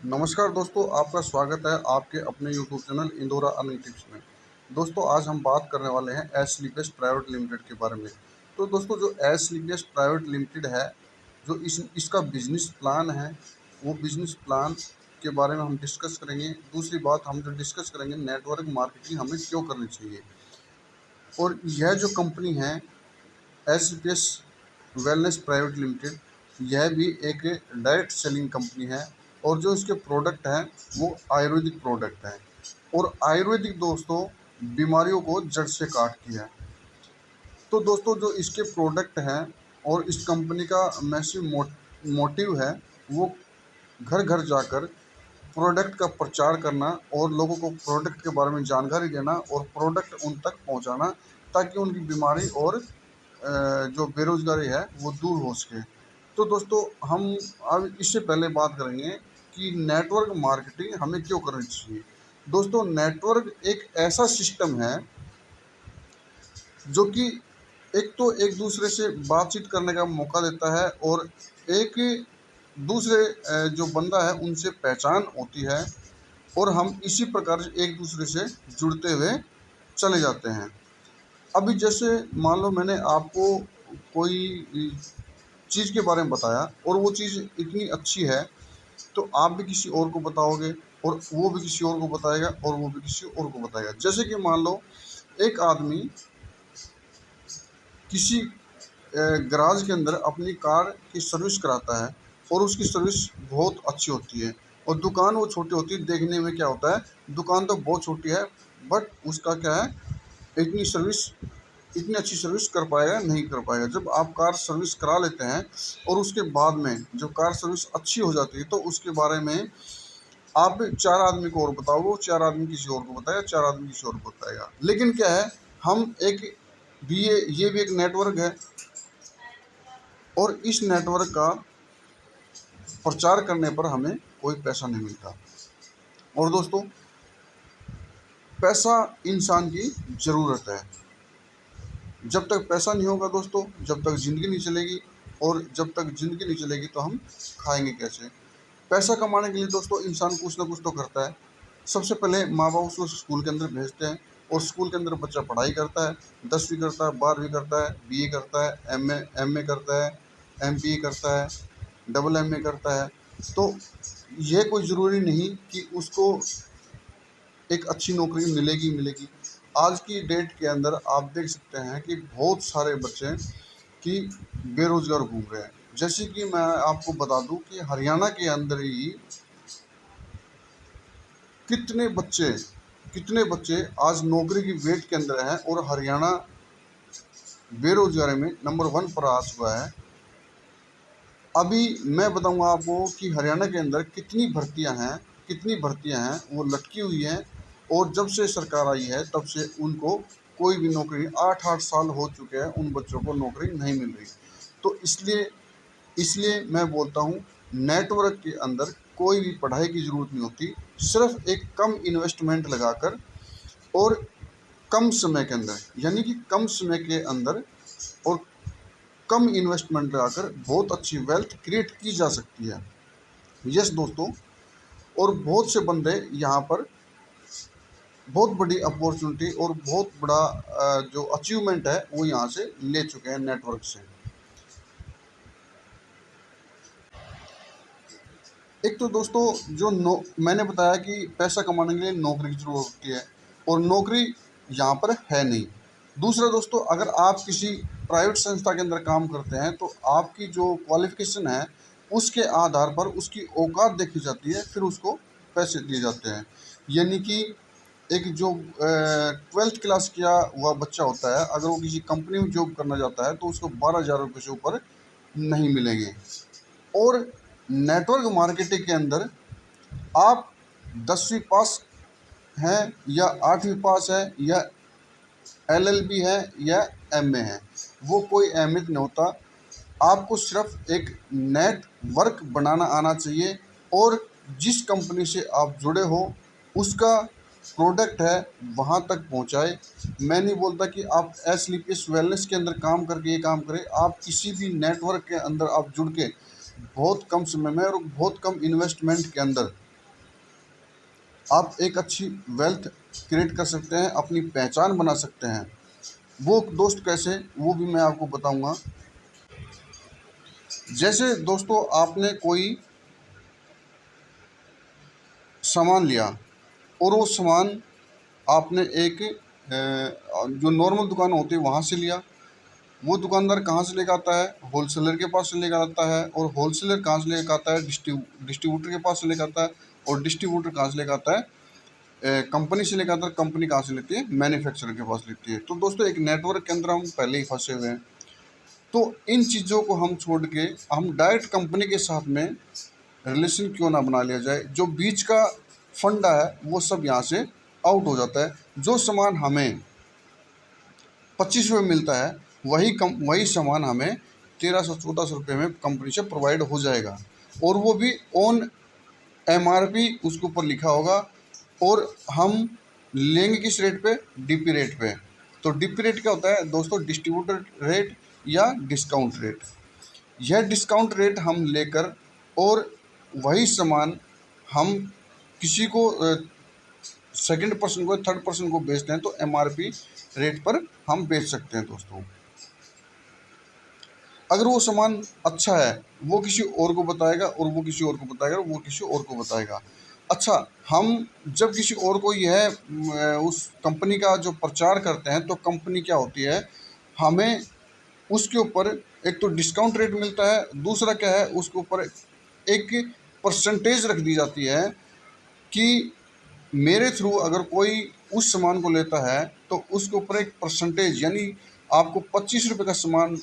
नमस्कार दोस्तों, आपका स्वागत है आपके अपने YouTube channel Indora earning tips में। दोस्तों, आज हम बात करने वाले हैं एस स्लीपियस प्राइवेट लिमिटेड के बारे में। तो दोस्तों, जो एस स्लीपियस प्राइवेट लिमिटेड है, जो इसका बिजनेस प्लान है, वो बिजनेस प्लान के बारे में हम डिस्कस करेंगे। दूसरी बात हम जो डिस्कस करेंगे, नेटवर्क मार्केटिंग हमें क्यों करनी चाहिए। और यह जो कंपनी है एस स्लीपियस वेलनेस प्राइवेट लिमिटेड, यह भी एक डायरेक्ट सेलिंग कंपनी है। और जो इसके प्रोडक्ट हैं वो आयुर्वेदिक प्रोडक्ट हैं। और आयुर्वेदिक दोस्तों बीमारियों को जड़ से काटती है। तो दोस्तों, जो इसके प्रोडक्ट हैं और इस कंपनी का मैसिव मोटिव है, वो घर घर जाकर प्रोडक्ट का प्रचार करना और लोगों को प्रोडक्ट के बारे में जानकारी देना और प्रोडक्ट उन तक पहुंचाना, ताकि उनकी बीमारी और जो बेरोजगारी है वो दूर हो सके। तो दोस्तों, हम अब इससे पहले बात करेंगे कि नेटवर्क मार्केटिंग हमें क्यों करनी चाहिए। दोस्तों, नेटवर्क एक ऐसा सिस्टम है जो कि एक तो एक दूसरे से बातचीत करने का मौका देता है और एक दूसरे जो बंदा है उनसे पहचान होती है, और हम इसी प्रकार से एक दूसरे से जुड़ते हुए चले जाते हैं। अभी जैसे मान लो मैंने आपको कोई चीज़ के बारे में बताया और वो चीज़ इतनी अच्छी है, तो आप भी किसी और को बताओगे और वो भी किसी और को बताएगा और वो भी किसी और को बताएगा। जैसे कि मान लो एक आदमी किसी गराज के अंदर अपनी कार की सर्विस कराता है और उसकी सर्विस बहुत अच्छी होती है, और दुकान वो छोटी होती है। देखने में क्या होता है, दुकान तो बहुत छोटी है, बट उसका क्या है, इतनी सर्विस, इतनी अच्छी सर्विस कर पाएगा नहीं कर पाएगा। जब आप कार सर्विस करा लेते हैं और उसके बाद में जब कार सर्विस अच्छी हो जाती है, तो उसके बारे में आप चार आदमी को और बताओगे, वो चार आदमी किसी और को बताएगा, चार आदमी किसी और को बताएगा। लेकिन क्या है, हम एक भी ये भी एक नेटवर्क है, और इस नेटवर्क का प्रचार करने पर हमें कोई पैसा नहीं मिलता। और दोस्तों, पैसा इंसान की ज़रूरत है। जब तक पैसा नहीं होगा दोस्तों, जब तक ज़िंदगी नहीं चलेगी, और जब तक ज़िंदगी नहीं चलेगी तो हम खाएंगे कैसे। पैसा कमाने के लिए दोस्तों इंसान कुछ ना कुछ तो करता है। सबसे पहले माँ बाप उसको स्कूल के अंदर भेजते हैं, और स्कूल के अंदर बच्चा पढ़ाई करता है, 10वीं करता है, 12वीं करता है, बीए करता है, एमए करता है, एमपीए करता है, डबल एमए करता है। तो ये कोई ज़रूरी नहीं कि उसको एक अच्छी नौकरी मिलेगी मिलेगी। आज की डेट के अंदर आप देख सकते हैं कि बहुत सारे बच्चे कि बेरोज़गार घूम रहे हैं। जैसे कि मैं आपको बता दूं कि हरियाणा के अंदर ही कितने बच्चे कितने बच्चे आज नौकरी की वेट के अंदर हैं, और हरियाणा बेरोजगारी में नंबर 1 पर आ चुका है। अभी मैं बताऊंगा आपको कि हरियाणा के अंदर कितनी भर्तियां हैं वो लटकी हुई हैं, और जब से सरकार आई है तब से उनको कोई भी नौकरी, 8-8 साल हो चुके हैं उन बच्चों को नौकरी नहीं मिल रही। तो इसलिए इसलिए मैं बोलता हूँ, नेटवर्क के अंदर कोई भी पढ़ाई की ज़रूरत नहीं होती। सिर्फ एक कम इन्वेस्टमेंट लगाकर और कम समय के अंदर, यानी कि कम समय के अंदर और कम इन्वेस्टमेंट लगाकर बहुत अच्छी वेल्थ क्रिएट की जा सकती है। यस दोस्तों, और बहुत से बंदे यहाँ पर बहुत बड़ी अपॉर्चुनिटी और बहुत बड़ा जो अचीवमेंट है वो यहाँ से ले चुके हैं नेटवर्क से। एक तो दोस्तों, मैंने बताया कि पैसा कमाने के लिए नौकरी की ज़रूरत होती है, और नौकरी यहाँ पर है नहीं। दूसरा दोस्तों, अगर आप किसी प्राइवेट संस्था के अंदर काम करते हैं तो आपकी जो क्वालिफ़िकेशन है उसके आधार पर उसकी औकात देखी जाती है, फिर उसको पैसे दिए जाते हैं। यानी कि एक जो 12th क्लास किया हुआ बच्चा होता है, अगर वो किसी कंपनी में जॉब करना चाहता है तो उसको 12,000 रुपये से ऊपर नहीं मिलेंगे। और नेटवर्क मार्केटिंग के अंदर आप 10वीं पास हैं या 8वीं पास है या एलएलबी है या एमए है, वो कोई अहमियत नहीं होता। आपको सिर्फ एक नेटवर्क बनाना आना चाहिए, और जिस कंपनी से आप जुड़े हो उसका प्रोडक्ट है वहाँ तक पहुँचाए। मैं नहीं बोलता कि आप एस वेलनेस के अंदर काम करके ये काम करें। आप किसी भी नेटवर्क के अंदर आप जुड़ के बहुत कम समय में और बहुत कम इन्वेस्टमेंट के अंदर आप एक अच्छी वेल्थ क्रिएट कर सकते हैं, अपनी पहचान बना सकते हैं। वो दोस्त कैसे, वो भी मैं आपको बताऊंगा। जैसे दोस्तों आपने कोई सामान लिया और वो सामान आपने एक जो नॉर्मल दुकान होती है वहाँ से लिया। वो दुकानदार कहाँ से लेकर आता है? होलसेलर के पास से लेकर आता है। और होलसेलर कहाँ से लेकर आता है? डिस्ट्रीब्यूटर के पास से लेकर आता है। और डिस्ट्रीब्यूटर कहाँ से लेकर आता है? कंपनी से लेकर आता है। कंपनी कहाँ से लेती है? मैन्युफैक्चरर के पास लेती है। तो दोस्तों एक नेटवर्क के अंदर हम पहले ही फंसे हुए हैं। तो इन चीज़ों को हम छोड़ के हम डायरेक्ट कंपनी के साथ में रिलेशन क्यों ना बना लिया जाए। जो बीच का फंडा है वो सब यहाँ से आउट हो जाता है। जो सामान हमें 25 रुपये मिलता है वही सामान हमें 1300-1400 रुपये में कंपनी से प्रोवाइड हो जाएगा। और वो भी ऑन MRP उसके ऊपर लिखा होगा। और हम लेंगे किस रेट पे? DP रेट पे। तो DP रेट क्या होता है दोस्तों? डिस्ट्रीब्यूटर रेट या डिस्काउंट रेट। यह डिस्काउंट रेट हम लेकर और वही सामान हम किसी को सेकंड पर्सन को, थर्ड पर्सन को बेचते हैं तो MRP रेट पर हम बेच सकते हैं दोस्तों। अगर वो सामान अच्छा है वो किसी और को बताएगा और वो किसी और को बताएगा और वो किसी और को बताएगा। अच्छा, हम जब किसी और को यह उस कंपनी का जो प्रचार करते हैं तो कंपनी क्या होती है, हमें उसके ऊपर एक तो डिस्काउंट रेट मिलता है, दूसरा क्या है उसके ऊपर एक परसेंटेज रख दी जाती है कि मेरे थ्रू अगर कोई उस सामान को लेता है तो उसके ऊपर एक परसेंटेज, यानी आपको 25 रुपये का सामान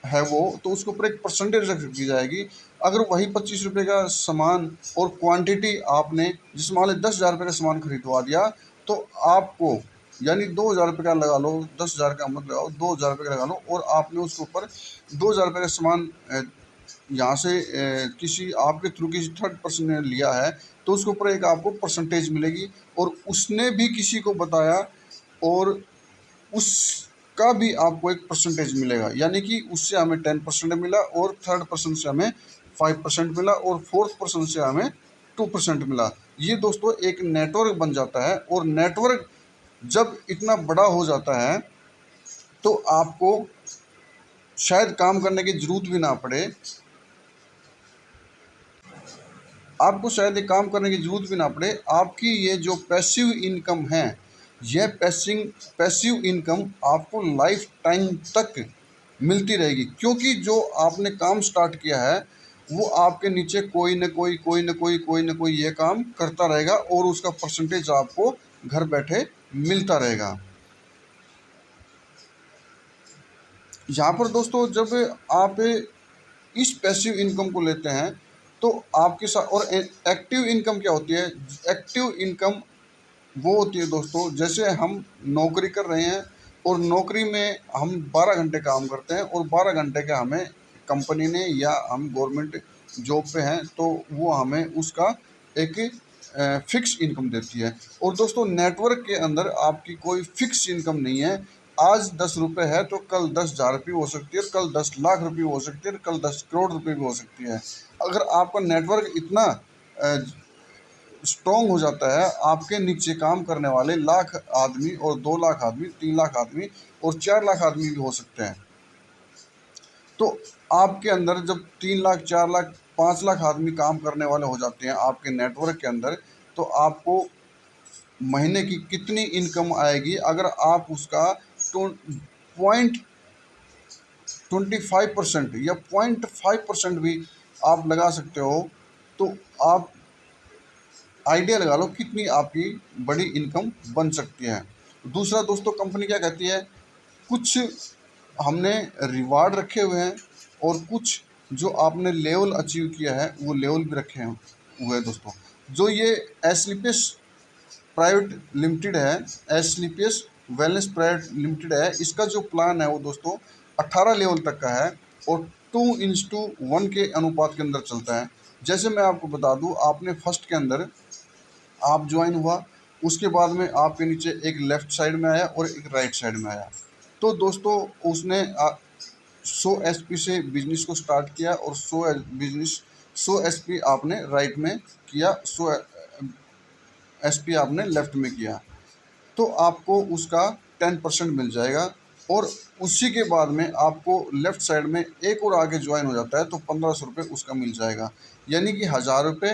है वो, तो उसके ऊपर एक परसेंटेज रख दी जाएगी। अगर वही 25 रुपये का सामान और क्वांटिटी आपने, जिस मान लो 10,000 रुपये का सामान खरीदवा दिया तो आपको, यानी 2,000 रुपये का लगा लो, 10,000 का मत लगाओ, 2,000 रुपये का लगा लो, और आपने उसके ऊपर 2,000 रुपये का सामान यहाँ से किसी आपके थ्रू किसी थर्ड पर्सन ने लिया है तो उसके ऊपर एक आपको परसेंटेज मिलेगी। और उसने भी किसी को बताया और उसका भी आपको एक परसेंटेज मिलेगा, यानी कि उससे हमें 10% मिला और थर्ड पर्सन से हमें 5% मिला और फोर्थ पर्सन से हमें 2% मिला। ये दोस्तों एक नेटवर्क बन जाता है। और नेटवर्क जब इतना बड़ा हो जाता है तो आपको शायद काम करने की ज़रूरत भी ना पड़े, आपको शायद ये काम करने की ज़रूरत भी ना पड़े। आपकी ये जो पैसिव इनकम है, यह पैसिव इनकम आपको लाइफ टाइम तक मिलती रहेगी, क्योंकि जो आपने काम स्टार्ट किया है वो आपके नीचे कोई न कोई ये काम करता रहेगा और उसका परसेंटेज आपको घर बैठे मिलता रहेगा। यहाँ पर दोस्तों जब आप इस पैसिव इनकम को लेते हैं तो आपके साथ, और एक्टिव इनकम क्या होती है? एक्टिव इनकम वो होती है दोस्तों, जैसे हम नौकरी कर रहे हैं और नौकरी में हम 12 घंटे काम करते हैं और 12 घंटे का हमें कंपनी ने या हम गवर्नमेंट जॉब पे हैं तो वो हमें उसका एक फिक्स इनकम देती है। और दोस्तों नेटवर्क के अंदर आपकी कोई फिक्स इनकम नहीं है। आज 10 रुपये है तो कल 10,000 रुपये हो सकती है, कल 10 लाख रुपये हो सकती है, कल 10 करोड़ रुपये भी हो सकती है। अगर आपका नेटवर्क इतना स्ट्रॉन्ग हो जाता है, आपके नीचे काम करने वाले लाख आदमी और 2 लाख आदमी, 3 लाख आदमी और 4 लाख आदमी भी हो सकते हैं। तो आपके अंदर जब 3 लाख, 4 लाख, 5 लाख आदमी काम करने वाले हो जाते हैं आपके नेटवर्क के अंदर, तो आपको महीने की कितनी इनकम आएगी? अगर आप उसका 0.25% या 0.5% भी आप लगा सकते हो तो आप आइडिया लगा लो कितनी आपकी बड़ी इनकम बन सकती है। दूसरा दोस्तों कंपनी क्या कहती है, कुछ हमने रिवार्ड रखे हुए हैं और कुछ जो आपने लेवल अचीव किया है वो लेवल भी रखे हुए हैं दोस्तों। जो ये एस्लीपियस प्राइवेट लिमिटेड है, एस्लीपियस वेलनेस प्राइवेट लिमिटेड है, इसका जो प्लान है वो दोस्तों 18 लेवल तक का है और 2:1 के अनुपात के अंदर चलता है। जैसे मैं आपको बता दूं, आपने फर्स्ट के अंदर आप ज्वाइन हुआ, उसके बाद में आपके नीचे एक लेफ़्ट साइड में आया और एक राइट साइड में आया। तो दोस्तों उसने 100 SP से बिजनेस को स्टार्ट किया और 100 SP आपने राइट में किया, 100 SP आपने लेफ़्ट में किया तो आपको उसका 10% मिल जाएगा। और उसी के बाद में आपको लेफ़्ट साइड में एक और आगे ज्वाइन हो जाता है तो 1500 रुपये उसका मिल जाएगा। यानी कि 1000 रुपये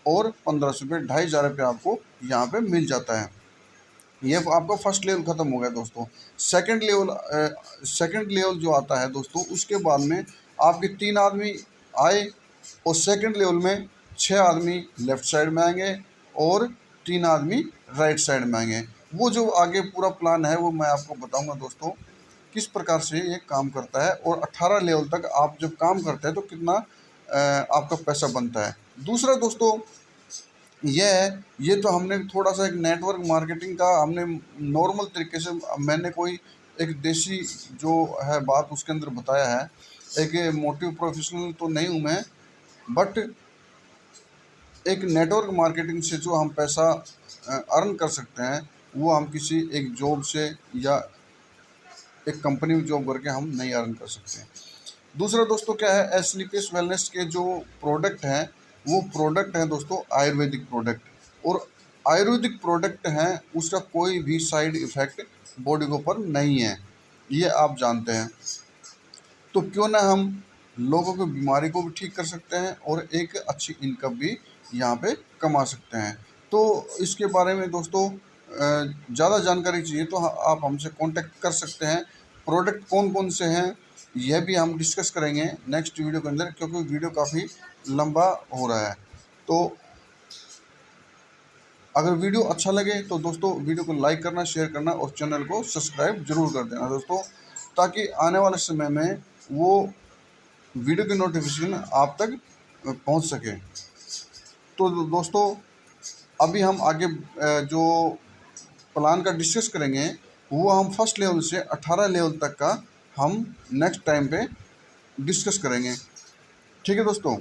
और 1500 रुपये, 2500 रुपये आपको यहाँ पे मिल जाता है। ये आपका फर्स्ट लेवल ख़त्म हो गया दोस्तों। सेकंड लेवल जो आता है दोस्तों, उसके बाद में आपके 3 आदमी आए और सेकंड लेवल में 6 आदमी लेफ़्ट साइड में आएंगे और 3 आदमी राइट साइड में आएंगे। वो जो आगे पूरा प्लान है वो मैं आपको बताऊंगा दोस्तों किस प्रकार से ये काम करता है, और 18 लेवल तक आप जब काम करते हैं तो कितना आपका पैसा बनता है। दूसरा दोस्तों ये है, ये तो हमने थोड़ा सा एक नेटवर्क मार्केटिंग का हमने नॉर्मल तरीके से, मैंने कोई एक देसी जो है बात उसके अंदर बताया है। एक मोटिव प्रोफेशनल तो नहीं हूँ मैं, बट एक नेटवर्क मार्केटिंग से जो हम पैसा अर्न कर सकते हैं वो हम किसी एक जॉब से या एक कंपनी में जॉब करके हम नहीं अर्न कर सकते हैं। दूसरा दोस्तों क्या है, एसलीपीएस वेलनेस के जो प्रोडक्ट हैं वो प्रोडक्ट हैं दोस्तों आयुर्वेदिक प्रोडक्ट, और आयुर्वेदिक प्रोडक्ट हैं उसका कोई भी साइड इफ़ेक्ट बॉडी के ऊपर नहीं है, ये आप जानते हैं। तो क्यों ना हम लोगों की बीमारी को भी ठीक कर सकते हैं और एक अच्छी इनकम भी यहाँ पे कमा सकते हैं। तो इसके बारे में दोस्तों ज़्यादा जानकारी चाहिए तो आप हमसे कांटेक्ट कर सकते हैं। प्रोडक्ट कौन कौन से हैं यह भी हम डिस्कस करेंगे नेक्स्ट वीडियो के अंदर, क्योंकि वीडियो काफ़ी लंबा हो रहा है। तो अगर वीडियो अच्छा लगे तो दोस्तों वीडियो को लाइक करना, शेयर करना और चैनल को सब्सक्राइब जरूर कर देना दोस्तों, ताकि आने वाले समय में वो वीडियो की नोटिफिकेशन आप तक पहुंच सके। तो दोस्तों अभी हम आगे जो प्लान का डिस्कस करेंगे वो हम फर्स्ट लेवल से 18 लेवल तक का हम नेक्स्ट टाइम पे डिस्कस करेंगे। ठीक है दोस्तों।